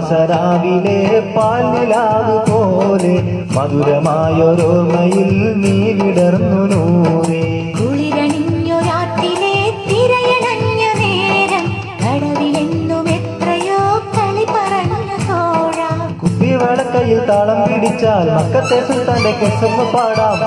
മാസരാവിലെ പാൽനിലാവ് പോലെ മധുരമായൊരോർമ്മയിൽ നീ വിടർന്നു നൂറേ. കുളിരണിഞ്ഞൊരാട്ടിലെ തിരയണഞ്ഞ നേരം കടവിലെന്നും എത്രയോ കളി പറഞ്ഞു തോഴ. കുപ്പിവളക്കയിൽ താളം പിടിച്ചാൽ മക്കത്തെ സുൽത്താന്റെ കെസമ്മ പാടാം.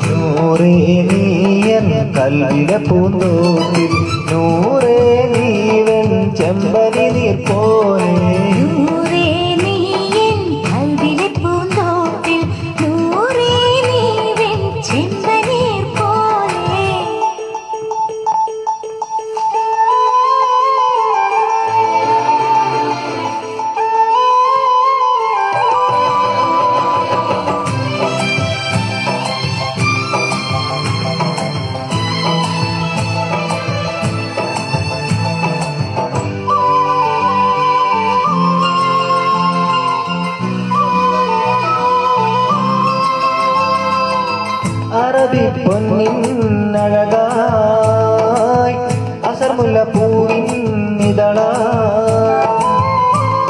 നൂറേ നീയൻ കൽവിലെ പൂന്തോട്ടിൽ നൂറേ നീവൻ ചെമ്പനി നീർ പോലെ. അറബി പൊന്നിന്നഴകായി അസർമുല്ല പൂവിന്നിതള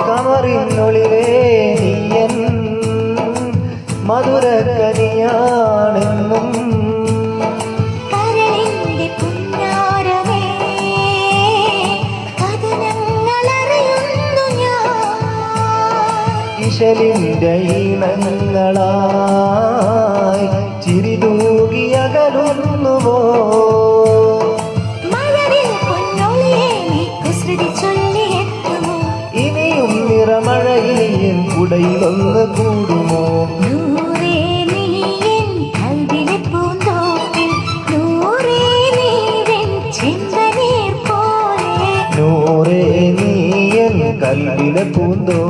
കമറിനൊളിവേ നീയൻ മധുരക്കനിയാണെന്നും. ഇശലിന്റെ ഈണങ്ങളായി ചിരിതൂകിയകലുന്നുവോ. ഇനിയും നിറമഴയിൽ കുടയിലൊന്ന് കൂടുമോ. നൂറേ നീയൻ കൽവിലെ പൂന്തോപ്പിൽ നൂറേ നീവൻ ചെമ്പനീർ പോലെ. നൂറേ നീയൻ കൽവിലെ പൂന്തോ